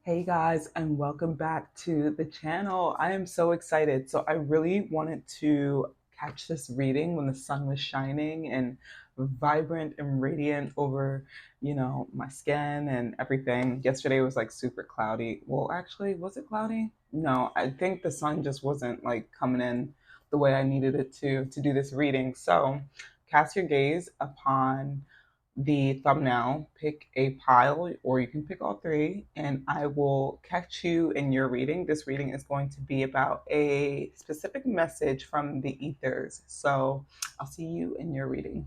Hey guys, and welcome back to the channel. I am so excited. So I really wanted to catch this reading when the sun was shining and vibrant and radiant over, my skin and everything. Yesterday was like super cloudy. Well, actually, was it cloudy? No, I think the sun just wasn't like coming in the way I needed it to do this reading. So cast your gaze upon the thumbnail, pick a pile, or you can pick all three, and I will catch you in your reading. This reading is going to be about a specific message from the ethers. So I'll see you in your reading.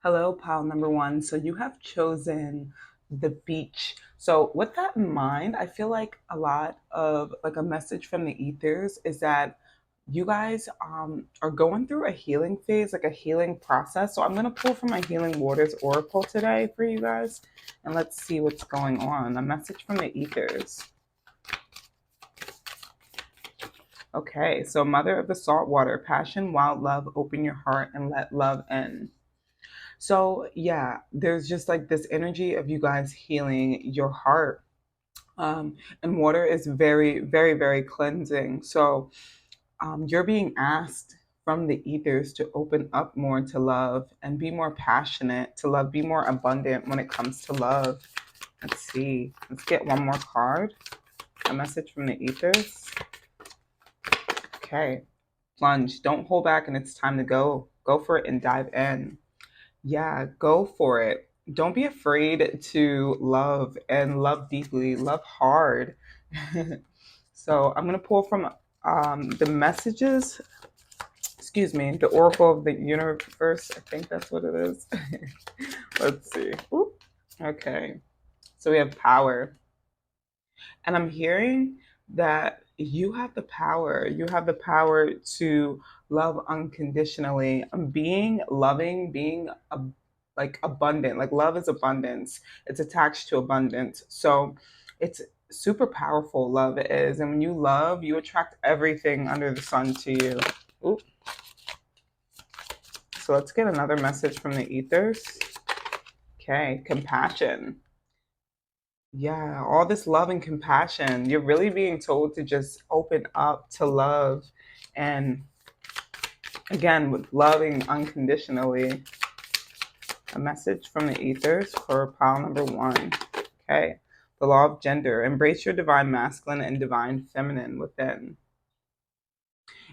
Hello, pile number one. So you have chosen the beach. So with that in mind, I feel like a lot of like a message from the ethers is that you guys are going through a healing phase, like a healing process. So I'm going to pull from my Healing Waters Oracle today for you guys, and let's see what's going on. A message from the ethers. Okay, so Mother of the Salt Water, passion, wild love, open your heart and let love in. So yeah, there's just like this energy of you guys healing your heart. And water is very, very, very cleansing. So you're being asked from the ethers to open up more to love and be more passionate to love, be more abundant when it comes to love. Let's see. Let's get one more card. A message from the ethers. Okay. Plunge. Don't hold back, and it's time to go. Go for it and dive in. Yeah, go for it. Don't be afraid to love and love deeply, love hard. So I'm going to pull from the messages, excuse me, the Oracle of the Universe. I think that's what it is. Let's see. Ooh. Okay. So we have power. And I'm hearing that you have the power. You have the power to love unconditionally. Being loving, being like abundant. Like love is abundance. It's attached to abundance. So it's super powerful, love is. And when you love, you attract everything under the sun to you. Ooh. So let's get another message from the ethers. Okay, compassion. Yeah, all this love and compassion. You're really being told to just open up to love. And again, with loving unconditionally. A message from the ethers for pile number one. Okay. The law of gender. Embrace your divine masculine and divine feminine within.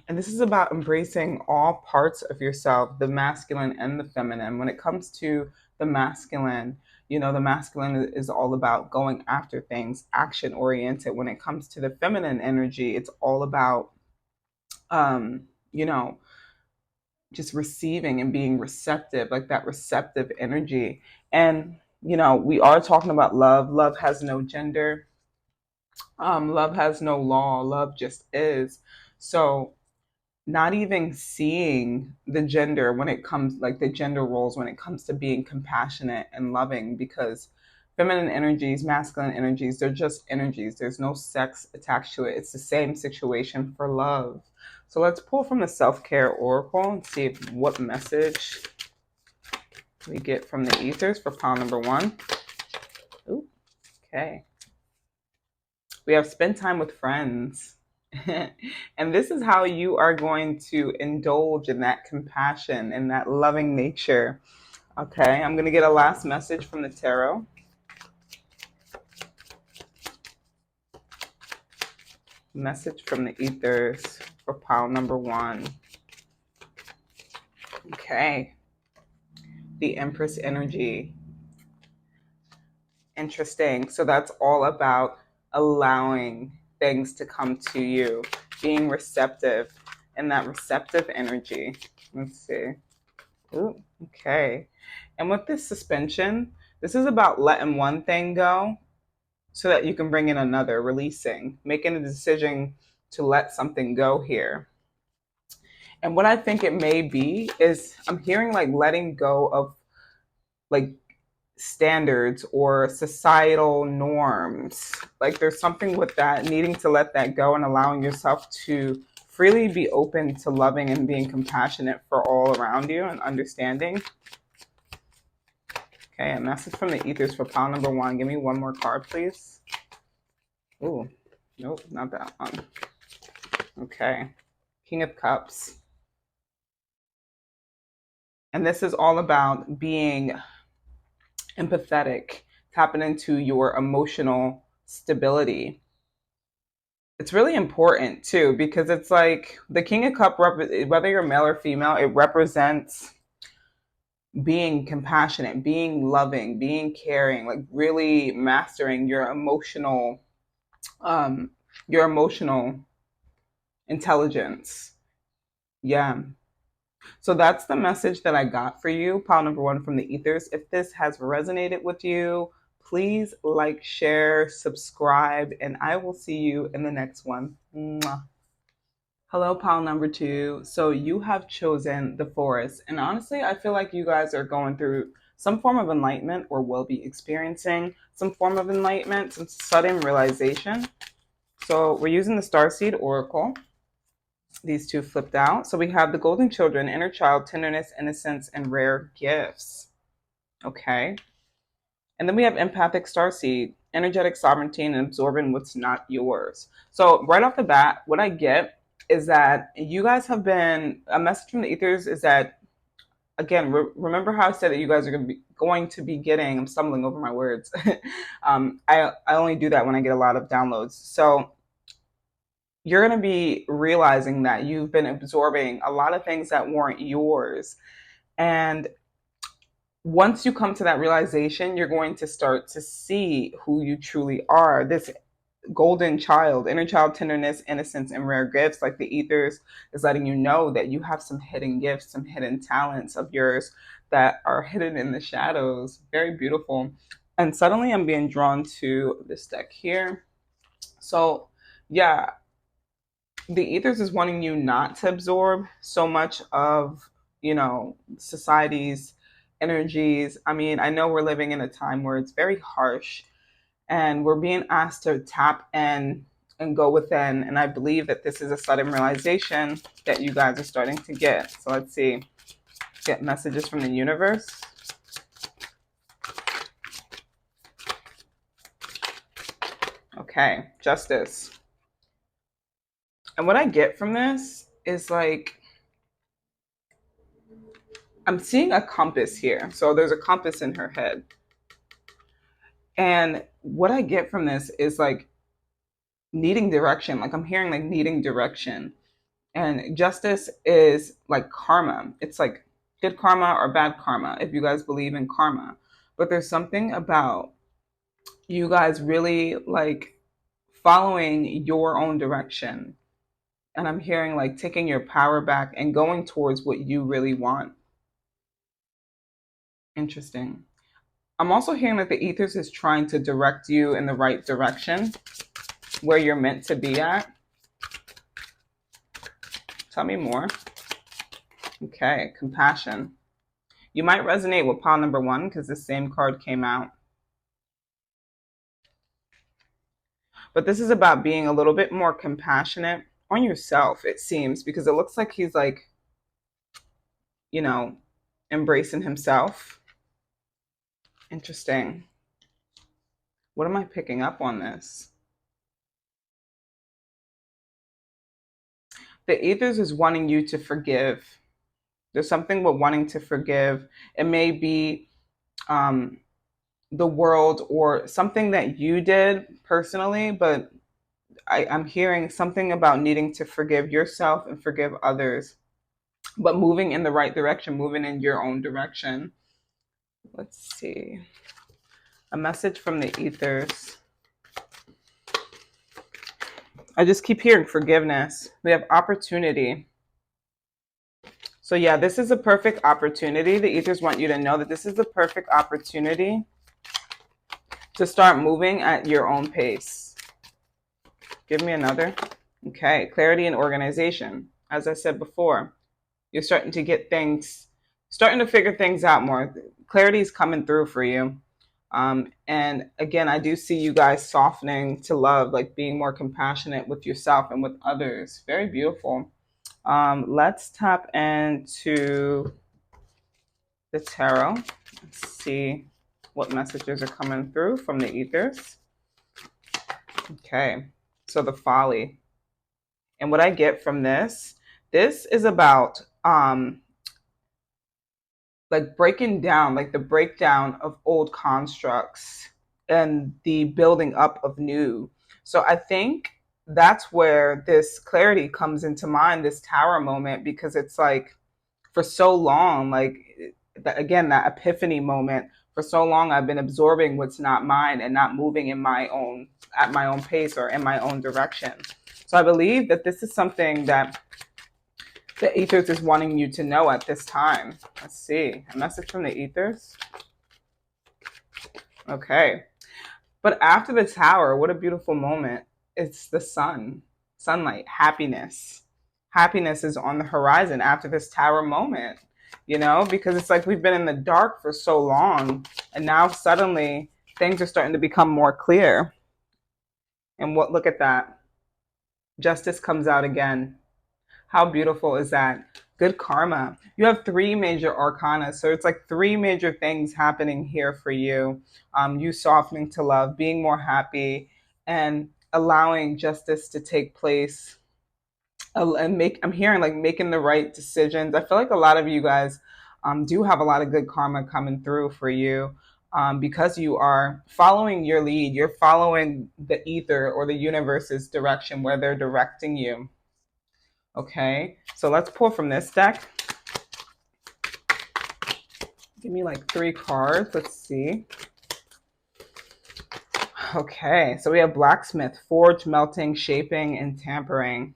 And this is about embracing all parts of yourself, the masculine and the feminine. When it comes to the masculine, the masculine is all about going after things, action oriented. When it comes to the feminine energy, it's all about, um, you know, just receiving and being receptive, like that receptive energy. And, we are talking about love. Love has no gender. Love has no law. Love just is. So, not even seeing the gender when it comes like the gender roles when it comes to being compassionate and loving, because feminine energies, masculine energies, they're just energies. There's no sex attached to it. It's the same situation for love. So let's pull from the self-care oracle and see what message we get from the ethers for pile number one. Ooh, okay. We have spend time with friends. And this is how you are going to indulge in that compassion and that loving nature. Okay, I'm going to get a last message from the tarot. Message from the ethers for pile number one. Okay, the Empress energy. Interesting. So that's all about allowing things to come to you, being receptive in that receptive energy. Let's see. Ooh, okay. And with this suspension, this is about letting one thing go so that you can bring in another, releasing, making a decision to let something go here. And what I think it may be is I'm hearing like letting go of like standards or societal norms. Like there's something with that, needing to let that go and allowing yourself to freely be open to loving and being compassionate for all around you and understanding. Okay, a message from the ethers for pile number one. Give me one more card, please. Ooh, nope, not that one. Okay. King of Cups. And this is all about being empathetic, tapping into your emotional stability. It's really important too, because it's like the King of Cup, whether you're male or female, it represents being compassionate, being loving, being caring, like really mastering um, your emotional intelligence. Yeah. So that's the message that I got for you, pile number one from the ethers. If this has resonated with you, please like, share, subscribe, and I will see you in the next one. Mwah. Hello, pile number two. So you have chosen the forest. And honestly, I feel like you guys are going through some form of enlightenment or will be experiencing some form of enlightenment, some sudden realization. So we're using the starseed oracle. These two flipped out. So we have the golden children, inner child, tenderness, innocence, and rare gifts. Okay. And then we have empathic starseed, energetic sovereignty, and absorbing what's not yours. So right off the bat, what I get is that you guys have been a message from the ethers is that again, remember how I said that you guys are going to be getting. I'm stumbling over my words. I only do that when I get a lot of downloads. So you're going to be realizing that you've been absorbing a lot of things that weren't yours. And once you come to that realization, you're going to start to see who you truly are. This golden child, inner child, tenderness, innocence, and rare gifts, like the ethers, is letting you know that you have some hidden gifts, some hidden talents of yours that are hidden in the shadows. Very beautiful. And suddenly I'm being drawn to this deck here. So, yeah, the ethers is wanting you not to absorb so much of society's energies. I mean, I know we're living in a time where it's very harsh and we're being asked to tap in and go within, and I believe that this is a sudden realization that you guys are starting to get. So let's see, get messages from the universe. Okay, justice. And what I get from this is like I'm seeing a compass here. So there's a compass in her head. And what I get from this is like needing direction. Like I'm hearing like needing direction. And justice is like karma. It's like good karma or bad karma, if you guys believe in karma. But there's something about you guys really like following your own direction. And I'm hearing like taking your power back and going towards what you really want. Interesting. I'm also hearing that the ethers is trying to direct you in the right direction where you're meant to be at. Tell me more. Okay, compassion. You might resonate with pile number one because the same card came out. But this is about being a little bit more compassionate on yourself, it seems, because it looks like he's like, you know, embracing himself. Interesting. What am I picking up on this? The ethers is wanting you to forgive. There's something with wanting to forgive. It may be um, the world or something that you did personally, but I'm hearing something about needing to forgive yourself and forgive others, but moving in the right direction, moving in your own direction. Let's see. A message from the ethers. I just keep hearing forgiveness. We have opportunity. So yeah, this is a perfect opportunity. The ethers want you to know that this is the perfect opportunity to start moving at your own pace. Give me another. Okay, clarity and organization. As I said before, you're starting to get things, starting to figure things out more. Clarity is coming through for you. And again, I do see you guys softening to love, like being more compassionate with yourself and with others. Very beautiful. Let's tap into the tarot. Let's see what messages are coming through from the ethers. Okay, so the folly. And what I get from this is about like breaking down, like the breakdown of old constructs and the building up of new. So I think that's where this clarity comes into mind, this tower moment, because it's like for so long, like again, that epiphany moment. For so long, I've been absorbing what's not mine and not moving in my own at my own pace or in my own direction. So I believe that this is something that the ethers is wanting you to know at this time. Let's see. A message from the ethers. Okay. But after the tower, what a beautiful moment. It's the sun, sunlight, happiness. Happiness is on the horizon after this tower moment, because it's like we've been in the dark for so long. And now suddenly things are starting to become more clear. And look at that. Justice comes out again. How beautiful is that? Good karma. You have three major arcana. So it's like three major things happening here for you. You softening to love, being more happy, and allowing justice to take place. I'm hearing like making the right decisions. I feel like a lot of you guys do have a lot of good karma coming through for you. Because you are following your lead, you're following the ether or the universe's direction where they're directing you. Okay, so let's pull from this deck. Give me like 3 cards. Let's see. Okay, so we have blacksmith, forge, melting, shaping, and tampering.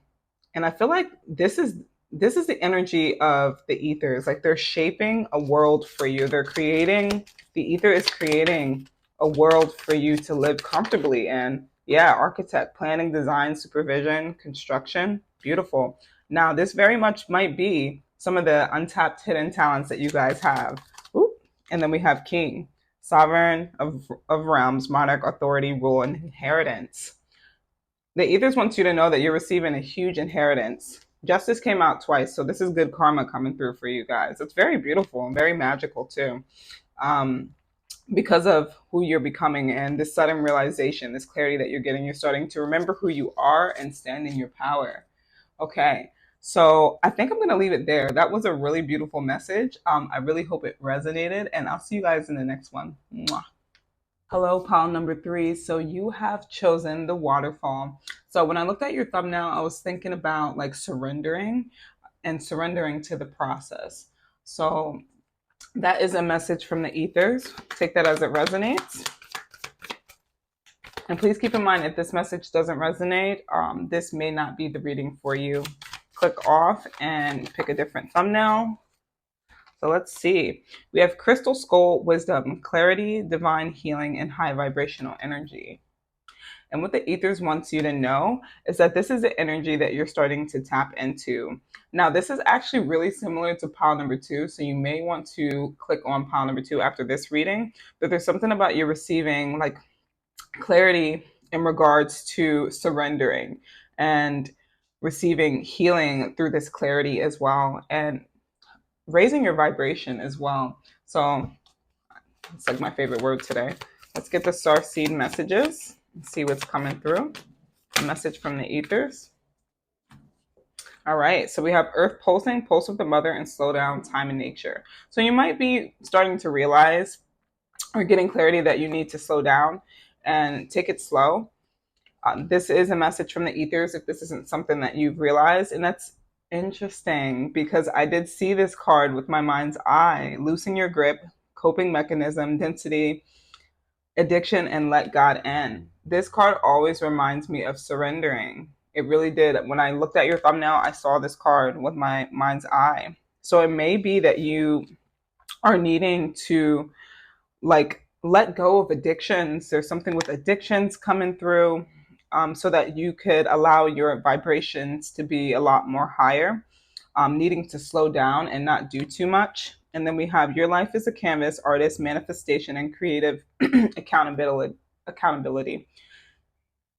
And I feel like this is the energy of the ethers. Like they're shaping a world for you. The ether is creating a world for you to live comfortably in. Yeah, architect, planning, design, supervision, construction. Beautiful. Now, this very much might be some of the untapped hidden talents that you guys have. Ooh. And then we have king, sovereign of realms, monarch, authority, rule, and inheritance. The ethers wants you to know that you're receiving a huge inheritance. Justice came out twice, so this is good karma coming through for you guys. It's very beautiful and very magical too, um, because of who you're becoming and this sudden realization, this clarity that you're getting. You're starting to remember who you are and stand in your power. Okay, so I think I'm going to leave it there. That was a really beautiful message. I really hope it resonated, and I'll see you guys in the next one. Mwah. Hello, pile number 3. So you have chosen the waterfall. So when I looked at your thumbnail, I was thinking about like surrendering and surrendering to the process. So that is a message from the ethers. Take that as it resonates. And please keep in mind, if this message doesn't resonate, this may not be the reading for you. Click off and pick a different thumbnail. So let's see. We have crystal skull, wisdom, clarity, divine healing, and high vibrational energy. And what the ethers wants you to know is that this is the energy that you're starting to tap into. Now, this is actually really similar to pile number 2. So you may want to click on pile number 2 after this reading. But there's something about you receiving like clarity in regards to surrendering and receiving healing through this clarity as well. And raising your vibration as well. So it's like my favorite word today. Let's get the starseed messages and see what's coming through. A message from the ethers. All right, so we have earth pulsing, pulse with the mother, and slow down, time in nature. So you might be starting to realize or getting clarity that you need to slow down and take it slow. This is a message from the ethers if this isn't something that you've realized. And that's interesting because I did see this card with my mind's eye. Loosen your grip, coping mechanism, density, addiction, and let God in. This card always reminds me of surrendering. It really did. When I looked at your thumbnail, I saw this card with my mind's eye. So it may be that you are needing to like let go of addictions. There's something with addictions coming through, so that you could allow your vibrations to be a lot more higher, needing to slow down and not do too much. And then we have your life is a canvas, artist, manifestation, and creative accountability.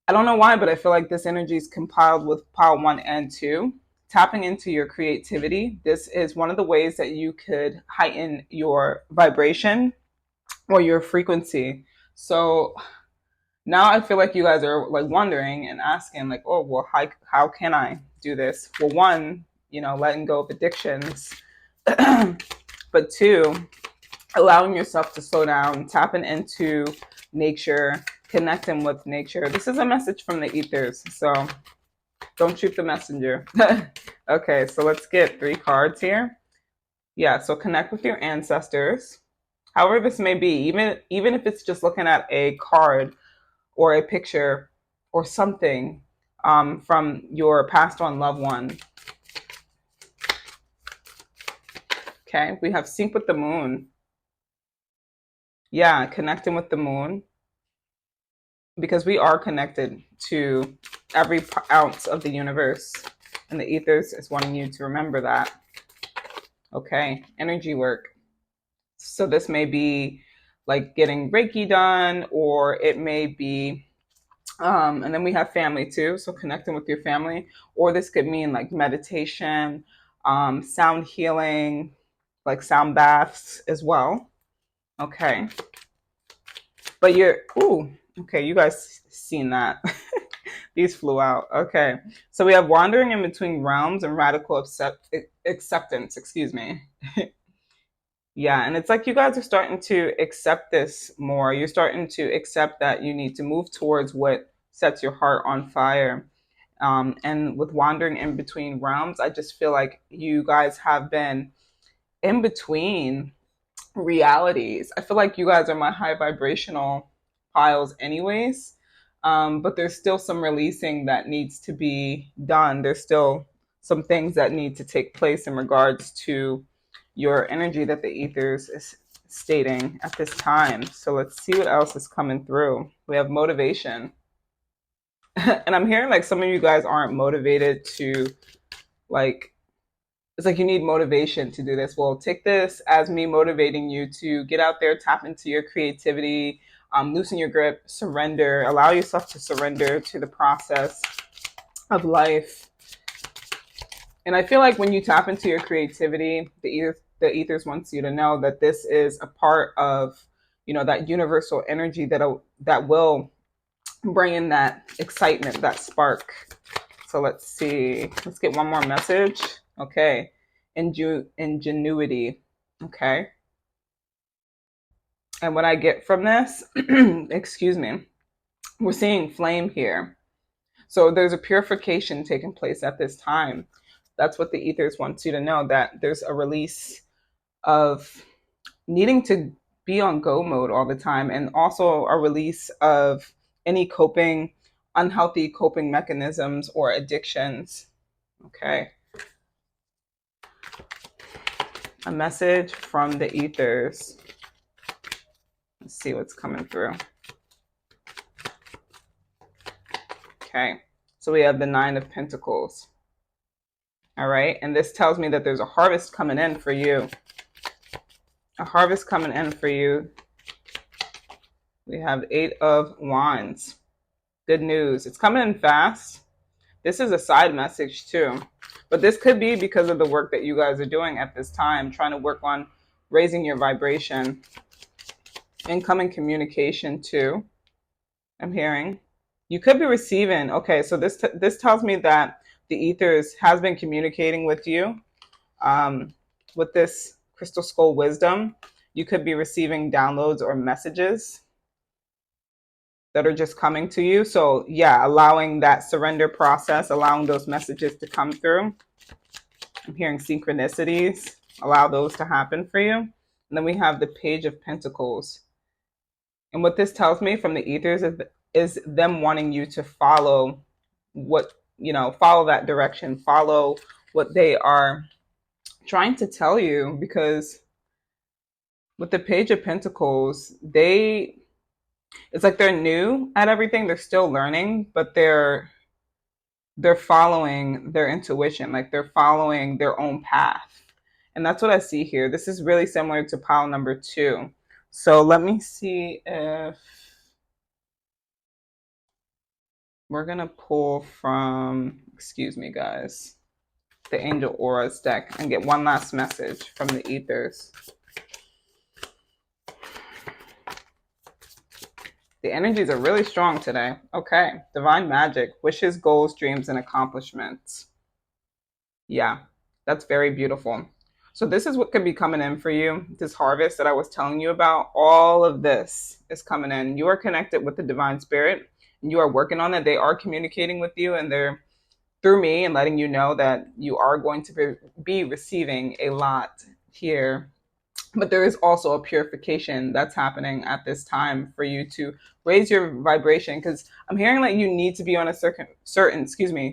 I don't know why, but I feel like this energy is compiled with pile 1 and 2. Tapping into your creativity. This is one of the ways that you could heighten your vibration or your frequency. So Now I feel like you guys are like wondering and asking like, oh, well, how can I do this? Well, one, letting go of addictions, but two, allowing yourself to slow down, tapping into nature, connecting with nature. This is a message from the ethers, so don't shoot the messenger. Okay, so let's get 3 cards here. Yeah, so connect with your ancestors. However this may be, even if it's just looking at a card or a picture or something from your passed on loved one. Okay, we have sync with the moon. Yeah, connecting with the moon, because we are connected to every ounce of the universe, and the ethers is wanting you to remember that. Okay, energy work. So this may be like getting Reiki done, or it may be and then we have family too, so connecting with your family, or this could mean like meditation, sound healing, like sound baths as well. Okay, but okay, you guys seen that. These flew out. Okay, so we have wandering in between realms and radical acceptance, excuse me. Yeah, and it's like you guys are starting to accept this more. You're starting to accept that you need to move towards what sets your heart on fire. And with wandering in between realms, I just feel like you guys have been in between realities. I feel like you guys are my high vibrational piles, anyways. But there's still some releasing that needs to be done. There's still some things that need to take place in regards to your energy that the ethers is stating at this time. So let's see what else is coming through. We have motivation. And I'm hearing like some of you guys aren't motivated to, like, it's like you need motivation to do this. Well, take this as me motivating you to get out there, tap into your creativity, loosen your grip, surrender, allow yourself to surrender to the process of life. And I feel like when you tap into your creativity, the ethers wants you to know that this is a part of, that universal energy that will bring in that excitement, that spark. So let's see. Let's get one more message. Okay. Ingenuity. Okay. And what I get from this, excuse me, we're seeing flame here. So there's a purification taking place at this time. That's what the ethers wants you to know, that there's a release of needing to be on go mode all the time, and also a release of any unhealthy coping mechanisms or addictions. Okay. A message from the ethers. Let's see what's coming through. Okay. So we have the 9 of Pentacles. All right. And this tells me that there's a harvest coming in for you. A harvest coming in for you. We have 8 of Wands. Good news. It's coming in fast. This is a side message too. But this could be because of the work that you guys are doing at this time, trying to work on raising your vibration. Incoming communication too, I'm hearing. You could be receiving. Okay, so this tells me that the ethers has been communicating with you. With this crystal skull wisdom, you could be receiving downloads or messages that are just coming to you. So yeah, allowing that surrender process, allowing those messages to come through. I'm hearing synchronicities. Allow those to happen for you. And then we have the Page of Pentacles. And what this tells me from the ethers is them wanting you to follow follow that direction, follow what they are trying to tell you. Because with the Page of Pentacles, it's like they're new at everything. They're still learning, but they're following their intuition, like they're following their own path. And that's what I see here. This is really similar to pile number 2. So let me see if we're going to pull from, excuse me, guys, the Angel Auras deck and get one last message from the ethers. The energies are really strong today. Okay. Divine magic, wishes, goals, dreams, and accomplishments. Yeah, that's very beautiful. So this is what could be coming in for you. This harvest that I was telling you about, all of this is coming in. You are connected with the divine spirit and you are working on it. They are communicating with you and they're through me and letting you know that you are going to be receiving a lot here, but there is also a purification that's happening at this time for you to raise your vibration, because I'm hearing that you need to be on a certain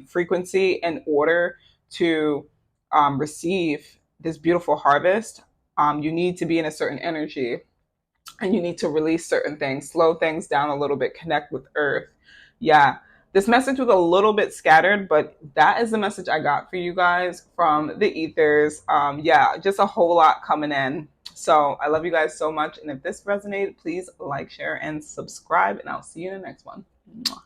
frequency in order to receive this beautiful harvest. You need to be in a certain energy and you need to release certain things, slow things down a little bit, connect with earth. Yeah, this message was a little bit scattered, but that is the message I got for you guys from the ethers. Yeah, just a whole lot coming in. So I love you guys so much. And if this resonated, please like, share, and subscribe. And I'll see you in the next one. Mwah.